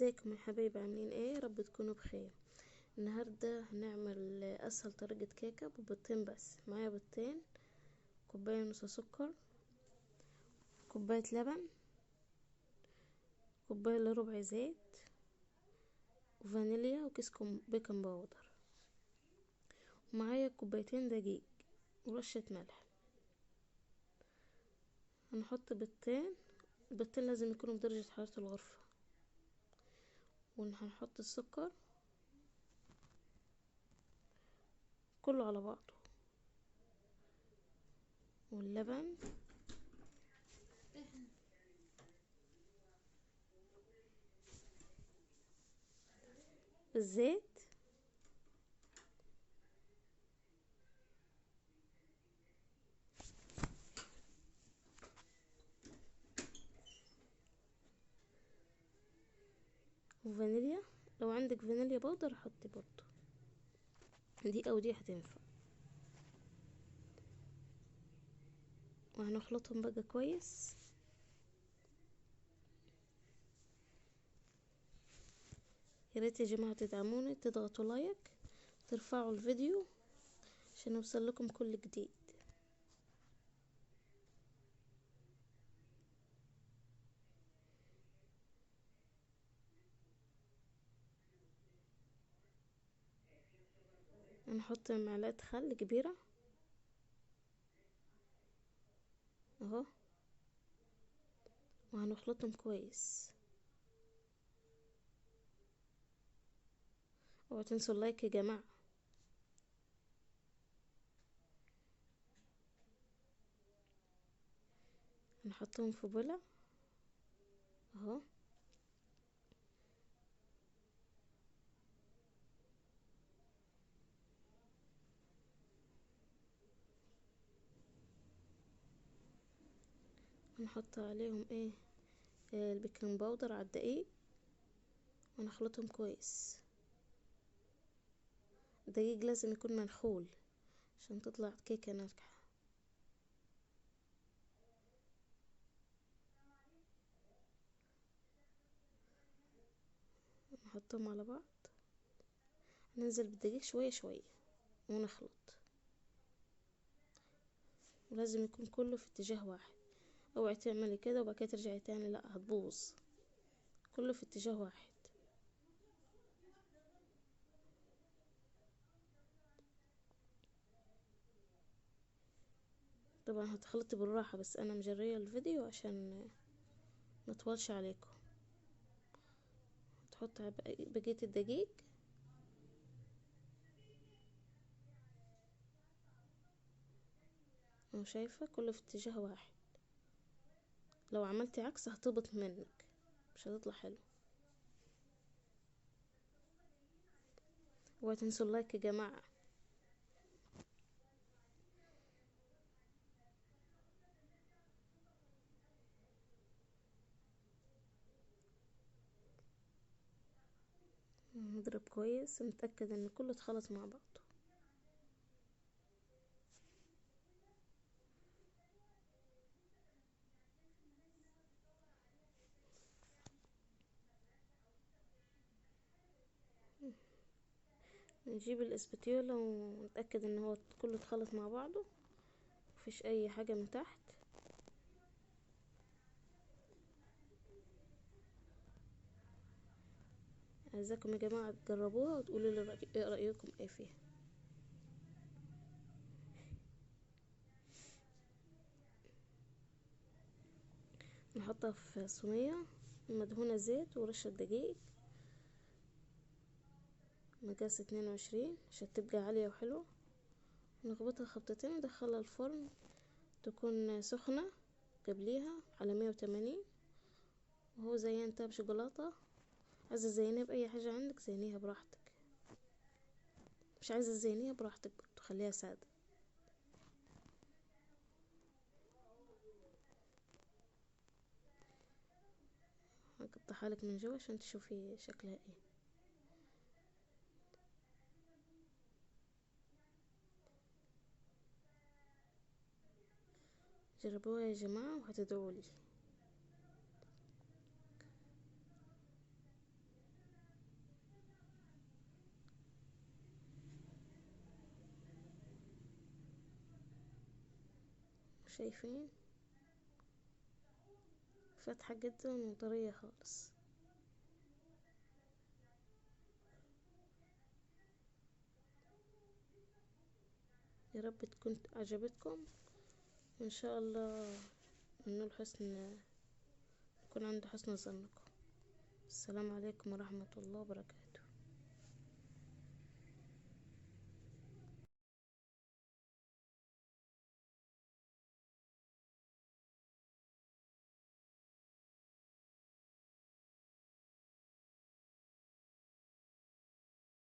ازيكم يا حبايبي، عاملين ايه؟ رب تكونوا بخير. النهارده هنعمل اسهل طريقه كيكه ببيضتين بس. معايا بيضتين، كوبايه ونص سكر، كوبايه لبن، كوبايه الا ربع زيت، وفانيليا، وكيس بيكنج باودر. ومعايا كوبايتين دقيق ورشه ملح. هنحط بيضتين. البيضتين لازم يكونوا بدرجه حراره الغرفه. وهنحط السكر كله على بعضه، واللبن، الزيت، وفانيليا. لو عندك فانيليا بودر حطي برضو، دي او دي هتنفع. وهنخلطهم بقى كويس. يا ريت يا جماعه تدعموني، تضغطوا لايك، ترفعوا الفيديو عشان يوصل لكم كل جديد. هنحط معلقه خل كبيره اهو، وهنخلطهم كويس. اوعوا تنسوا اللايك يا جماعه. هنحطهم في بولة اهو. هنحط عليهم البيكنج باودر على الدقيق، ونخلطهم كويس. الدقيق لازم يكون منخول عشان تطلع كيكه ناجحه. نحطهم على بعض، ننزل بالدقيق شويه شويه ونخلط. ولازم يكون كله في اتجاه واحد. اوعي تعملي كده وبعد كده ترجعي تاني، لا هتبوظ. كله في اتجاه واحد. طبعا هتخلطي بالراحة، بس انا مجرية الفيديو عشان ما اطولش عليكم. تحط بقية الدقيق وشايفة كله في اتجاه واحد. لو عملتي عكس هتهبط منك، مش هتطلع حلو. اوعوا تنسوا اللايك يا جماعة. نضرب كويس ونتأكد ان كله اتخلط مع بعضه. نجيب الاسبتيولا ونتأكد ان هو كله اتخلط مع بعضه، مفيش اي حاجة من تحت. عايزاكم يا جماعة تجربوها وتقولوا لي ايه رأيكم ايه فيها. نحطها في صينية مدهونة زيت ورشة دقيق مقاس 22 عشان تبقى عالية وحلوة. نخبطها خبطتين وندخلها الفرن، تكون سخنة قبليها على 180. وهو زينتها بشوكولاتة. عايزة تزينيها بأي حاجة عندك زينيها براحتك، مش عايزة تزينيها براحتك برضو، خليها سادة. هقطعها لك من جوا عشان تشوفي شكلها ايه. جربوها يا جماعة وهتدعولي. شايفين فاتحة جدا وطرية خالص. يا رب تكون عجبتكم، وان شاء الله نقول يكون عند حسن ظنكم. السلام عليكم ورحمة الله وبركاته.